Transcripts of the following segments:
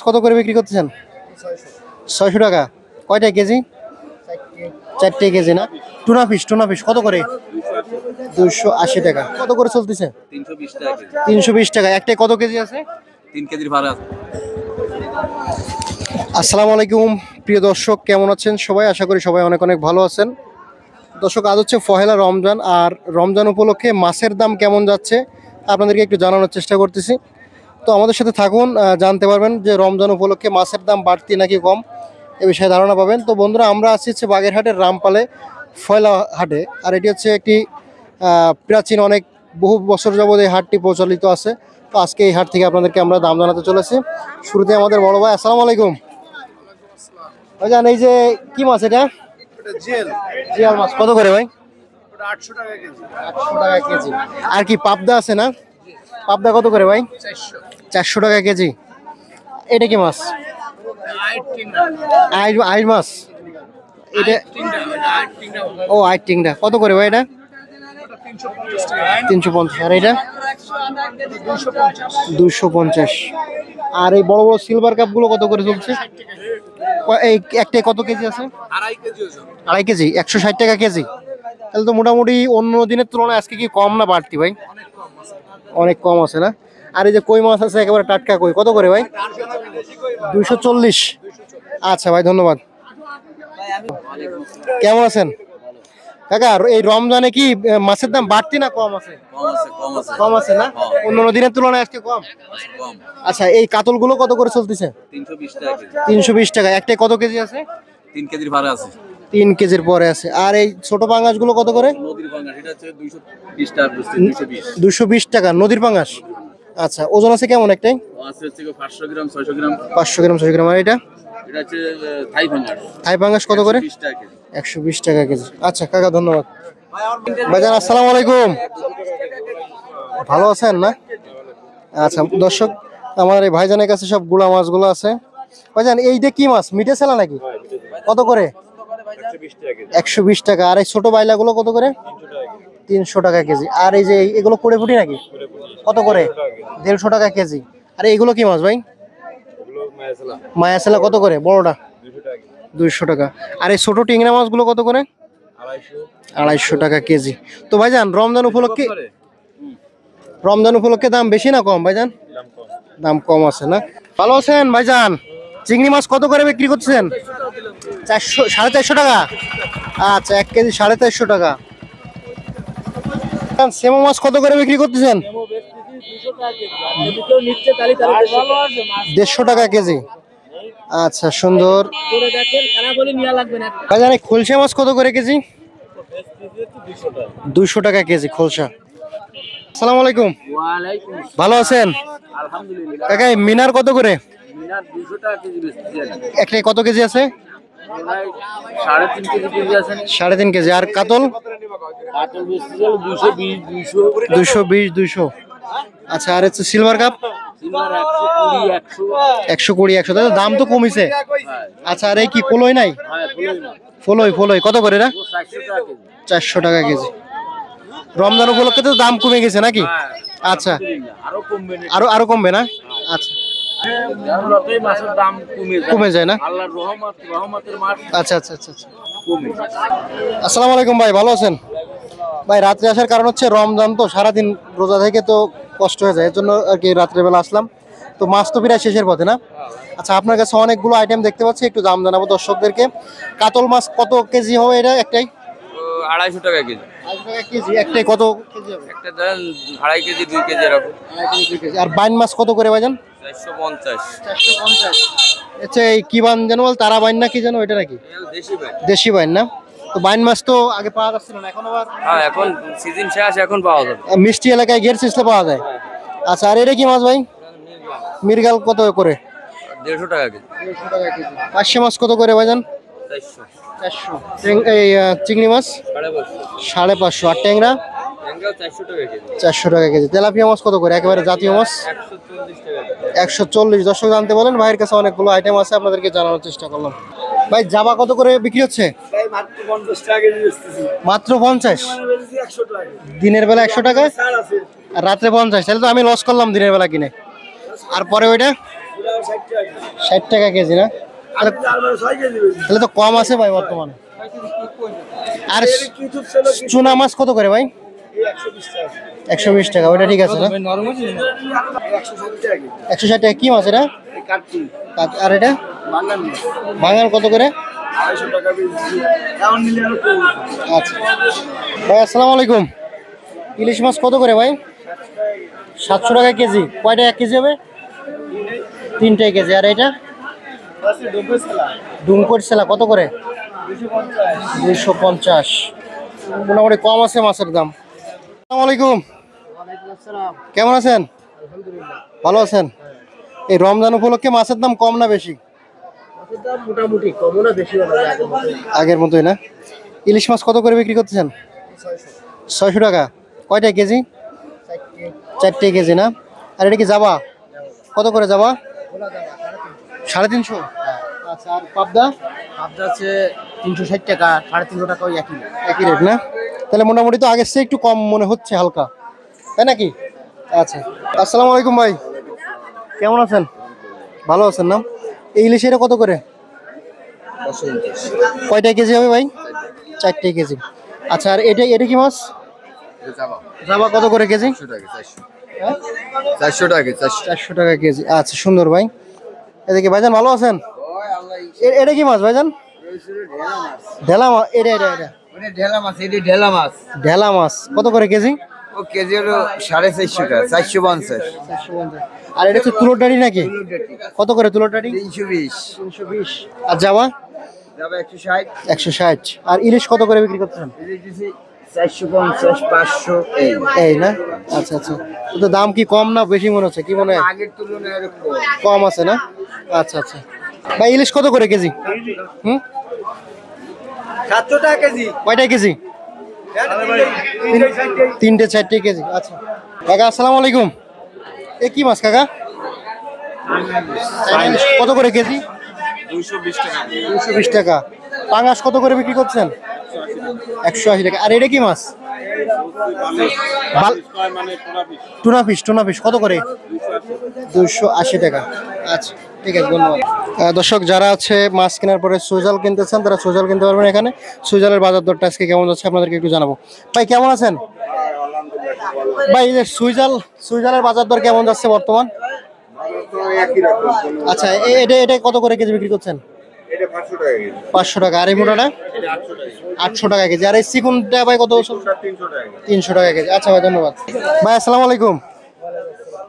কত করে বিক্রি করতেছেন? 600 টাকা। কয়টা কেজি? 4টে কেজি না? টুনা ফিশ কত করে? 280 টাকা। কত করে চলতেছে? 320 টাকা কেজি। 320 টাকা। একটাই কত কেজি আছে? 3 কেজির ভাড়া আছে। আসসালামু আলাইকুম প্রিয় দর্শক, কেমন আছেন সবাই? আশা করি সবাই অনেক অনেক ভালো আছেন। দর্শক, আজ হচ্ছে পহেলা রমজান, আর রমজান উপলক্ষে মাছের দাম কেমন যাচ্ছে আপনাদেরকে একটু জানানোর চেষ্টা করতেছি। তো আমাদের সাথে থাকুন, জানতে পারবেন যে রমজান উপলক্ষে মাছের দাম বাড়তি নাকি কম, এ বিষয়ে ধারণা পাবেন। তো বন্ধুরা, আমরা আছি হচ্ছে বাগেরহাটের রামপালে ফয়লা হাটে। আর এটি হচ্ছে একটি প্রাচীন, অনেক বহু বছর যাবত এই হাটটি প্রচলিত আছে। তো আজকে এই হাট থেকে আপনাদেরকে আমরা দাম জানাতে চলেছি। শুরুতে আমাদের বড় ভাই, আসসালামু আলাইকুম ভাইজান। এই যে কি মাছ এটা? জিয়াল মাছ কত করে ভাই? 800 টাকা কেজি। 800 টাকা কেজি। আর কি পাবদা আছে না? পাবদা কত করে ভাই? 400 টাকা কেজি। এটা কি মাছ? আইড় মাছ। এটা ও আইট টিংটা কত করে ভাই? এটা 350। আর এটা 250। আর এই বড় বড় সিলভার কাপ গুলো কত করে চলছে? এই একটাই কত কেজি আছে? 2.5 কেজি। 160 টাকা কেজি। তাহলে তো মোটামুটি অন্য দিনের তুলনায় আজকে কি কম না বাড়তি ভাই? অনেক কম আছে না? আর এই যে কই মাছ আছে একেবারে টাটকা কই, কত করে ভাই? 240। আচ্ছা ভাই, ধন্যবাদ। কেমন আছেন কাকা? এই রমজানে কি মাছের দাম বাড়তি না কম আছে? কম আছে না? অন্য দিনের তুলনায় আজকে কম। আচ্ছা, এই কাতল গুলো কত করে চলতেছে? 320 টাকা কেজি। 320 টাকা। একটাই কত কেজি আছে? 3 কেজির ভাড়া আছে। 3 কেজির পরে আছে। আর এই ছোট পাঙ্গাস গুলো কত করে? নদীর পাঙ্গাস এটা হচ্ছে 220 টাকা বস্তা। 220 220 টাকা নদীর পাঙ্গাস। আচ্ছা, ওজন আছে কেমন একটাই? আছে হচ্ছে 500 গ্রাম 600 গ্রাম। 500 গ্রাম 600 গ্রাম। আর এটা এটা হচ্ছে থাই পাঙ্গাস। থাই পাঙ্গাস কত করে? 20 টাকা কেজি। 120 টাকা কেজি। আচ্ছা কাকা, ধন্যবাদ। ভাইজান আসসালামু আলাইকুম, ভালো আছেন না? আচ্ছা দর্শক, আমার এই ভাইজানের কাছে সব গুড়া মাছগুলো আছে। ভাইজান এইটা কি মাছ? মিঠে ছেলা নাকি? কত করে? 120 টাকা। আর এই ছোট বাইলাগুলো কত করে? 300 টাকা কেজি। আর এই যে এগুলো কোড়ে ফুটি নাকি? কত করে? 150 টাকা কেজি। আর এইগুলো কি মাছ ভাই? মায়া ছেলা কত করে? বড়টা 200 টাকা। আর এই ছোট টিংরা মাছগুলো কত করে? 250 টাকা কেজি। তো ভাইজান রমজান উপলক্ষে দাম বেশি না কম ভাইজান? দাম কম আছে না? ভালো আছেন ভাইজান? চিংড়ি মাছ কত করে বিক্রি করছেন? 400 450 টাকা। আচ্ছা, 1 কেজি 450 টাকা। সেমো মাছ কত করে বিক্রি করতেছেন? 150 টাকা কেজি। আচ্ছা, সুন্দর। ভাইজান এই খোলসা মাছ কত করে কেজি? 200 টাকা কেজি খোলসা। আসসালামু আলাইকুম। ভালো আছেন? আলহামদুলিল্লাহ। কাকা এই মিনার কত করে? মিনার 200 টাকা কেজি বেচতেছি। একটাই কত কেজি আছে? 3.5 কেজি আছে। 3.5 কেজি। আর কাতল? কাতল বেচতেছি 220 220 200। আচ্ছা, আর হচ্ছে সিলভার কাপ? সিলভার 120 120 100। তাহলে দাম তো কমিছে। আচ্ছা, আর এই কি কলই নাই? ফলই কত করে এটা? 400 টাকা কেজি। রমজান উপলক্ষে তো দাম কমে গেছে নাকি? আচ্ছা, আরো কমবে না। আরো কমবে না? আচ্ছা, যতই মাছের দাম কমে যায় না? আল্লাহর রহমতের মাছ আচ্ছা আচ্ছা আচ্ছা আচ্ছা। কমে। আসসালামু আলাইকুম ভাই, ভালো আছেন? ভাই রাত্রে আসার কারণ হচ্ছে রমজান তো, সারাদিন রোজা থেকে তো কষ্ট হয়ে যায়, এর জন্য আর কি রাত্রেবেলা আসলাম। তো মাছ তো প্রায় শেষের পথে না? আচ্ছা, আপনার কাছে অনেকগুলো আইটেম দেখতে পাচ্ছি, একটু দাম জানাবো দর্শকদেরকে। কাতল মাছ কত কেজি হবে এটা? একটাই 250 টাকা কেজি। 250 টাকা কেজি। একটাই কত কেজি হবে? একটা দেন 2.5 কেজি 2 কেজি এরকম। 2 কেজি। আর বাইন মাছ কত করে ভাইজান? 450। 450। আচ্ছা, এই কি বান যেন বল, তারা বাইন না কি যেন, এটা নাকি? দেশি ভাই। দেশি বাইন না? তো বাইন মাছ তো আগে পাওয়া যাচ্ছিল না, এখন আবার হ্যাঁ, এখন সিজন শেষ, এখন পাওয়া যাবে। মিষ্টি এলাকায় গের সিস্টে পাওয়া যায়। আচ্ছা, আর এটা কি মাছ ভাই? মিরগাল কত করে? 150 টাকা কেজি। 150 টাকা কেজি। পার্শে মাছ কত করে ভাইজান? 400। 400। এই চিংড়ি মাছ 550। আর ট্যাংরা? ট্যাংরা 400 টাকা কেজি। 400 টাকা কেজি। তেলাপিয়া মাছ কত করে? একেবারে জাতীয় মাছ 140 টাকা কেজি। 140। দর্শক জানতে বলেন, ভাইয়ের কাছে অনেকগুলো আইটেম আছে, আপনাদেরকে জানানোর চেষ্টা করলাম। ভাই জাবা কত করে বিক্রি হচ্ছে? ভাই মাত্র 50 টাকা কেজি বেচতেছি। মাত্র 50? 100 টাকা। দিনের বেলা 100 টাকা ছাড় আছে। আর রাত্রে 50? তাহলে তো আমি লস করলাম দিনের বেলা কিনে। আর পরে ওইটা এটা 60 টাকা কেজি। 60 টাকা কেজি না? তাহলে আপনি আর 6 কেজি বেশি। তাহলে তো কম আছে ভাই বর্তমানে। আর কি খুব ছিল কি? চুনা মাছ কত করে ভাই? এই 120 টাকা। 120 টাকা, ওটা ঠিক আছে না? 160 টাকা কেজি। 160 টাকা কি মাছ এটা? এই কাটকি আর এটা বাঙাল না। ভাঙাল কত করে? 250 টাকা বেশি। এখন নিলে আরো কম। আচ্ছা ভাই, আসসালামু আলাইকুম। ইলিশ মাছ কত করে ভাই? 700 টাকা কেজি। কয়টা 1 কেজি হবে? 3টাই কেজি। আর এটা আছে ডুবে সালা। ডুমকোট সেলা কত করে? 250। 250। মোটামুটি কম আছে মাছের দাম। আসসালামু আলাইকুম, ওয়ালাইকুম আসসালাম। কেমন আছেন? আলহামদুলিল্লাহ। ভালো আছেন? এই রমজান উপলক্ষে মাছের দাম কম না বেশি? মাছের দাম মোটামুটি কমও না বেশিও না আগের মতো। আগের মতোই না? ইলিশ মাছ কত করে বিক্রি করতেছেন? 600 টাকা। কয়টা কেজি? 4টে কেজি না? আর এটা কি যাবা? কত করে যাবা? 350। আচ্ছা, আর পাবদা? পাবদা আছে 360 টাকা, 350 টাকা ওই একই। একই রেট না? তাহলে মোটামুটি তো আগের চেয়ে একটু কম মনে হচ্ছে হালকা, তাই নাকি? আচ্ছা, আসসালামু আলাইকুম ভাই, কেমন আছেন? ভালো আছেন না? এই ইলিশ এটা কত করে? কয়টা কেজি হবে ভাই? 4টে কেজি। আচ্ছা, আর এটা কি মাছ? জাবা কত করে কেজি? হ্যাঁ? 400 টাকা কেজি। 400 টাকা কেজি। আচ্ছা, সুন্দর ভাই। এদিকে ভাইজান ভালো আছেন? এটা কি মাছ ভাইজান? ঢেলা মাছ। এটা ওটা ঢেলা মাছ, এটি ঢেলা মাছ। ঢেলা মাছ কত করে কেজি? ও কেজি হলো 450 টাকা, 450। 450। আর এটা হচ্ছে তুলোর ডাড়ি নাকি? কত করে তুলোর ডাড়ি? 320। 320। আর জাবা? যাবে 160। 160। আর ইলিশ কত করে বিক্রি করতেছেন? এটি দিছি 450, 500 এই। এই না? আচ্ছা আচ্ছা, তো দাম কি কম না বেশি মনে হচ্ছে, কি মনে হয়? আগের তুলনায় আরো কম। কম আছে না? আচ্ছা আচ্ছা ভাই, ইলিশ কত করে কেজি? হুম, 700 টাকা কেজি। কয়টা কেজি? 3টে 4টে কেজি। আচ্ছা কাকা, আসসালামু আলাইকুম। এ কি মাছ কাকা? কত করে কেজি? 220 টাকা। 220 টাকা। পাঙাশ কত করে বিক্রি করছেন? 180 টাকা। আর এটা কি মাছ? টুনা ফিশ কত করে? 280 টাকা। আচ্ছা ঠিক আছে, ধন্যবাদ। দর্শক যারা আছে মাছ কেনার পরে সুজাল কিনতেছেন, তারা সুজাল কিনতে পারবেন এখানে। সুজালের বাজার দরটা আজকে কেমন যাচ্ছে আপনাদেরকে একটু জানাবো। ভাই কেমন আছেন? ভাই এই যে সুজালের বাজার দর কেমন যাচ্ছে বর্তমান? আচ্ছা, এটা কত করে কেজি বিক্রি করছেন? 500 টাকা। আর এই মোটাটা? 800 টাকা কেজি। আর এই চিকুনটা ভাই কত? 300 টাকা কেজি। আচ্ছা ভাই, ধন্যবাদ। ভাই আসসালামু আলাইকুম,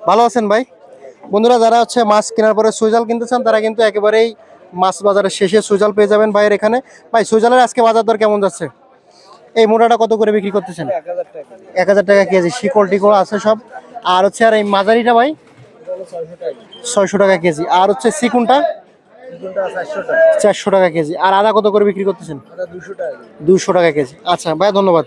ভালো আছেন ভাই? বন্ধুরা যারা হচ্ছে মাছ কেনার পরে সুজাল কিনতেছেন, তারা কিন্তু একেবারেই মাছ বাজারের শেষে সুজাল পেয়ে যাবেন ভাইয়ের এখানে। ভাই সুজালের আজকে বাজার দর কেমন যাচ্ছে? এই মোটাটা কত করে বিক্রি করতেছেন? 1000 টাকা কেজি। শিকল টিকল আছে সব। আর হচ্ছে আর এই মাঝারিটা ভাই? 600 টাকা কেজি। আর হচ্ছে চিকুনটা? 400 টাকা কেজি। আর আদা কত করে বিক্রি করতেছেন? 200 টাকা কেজি। আচ্ছা ভাই, ধন্যবাদ।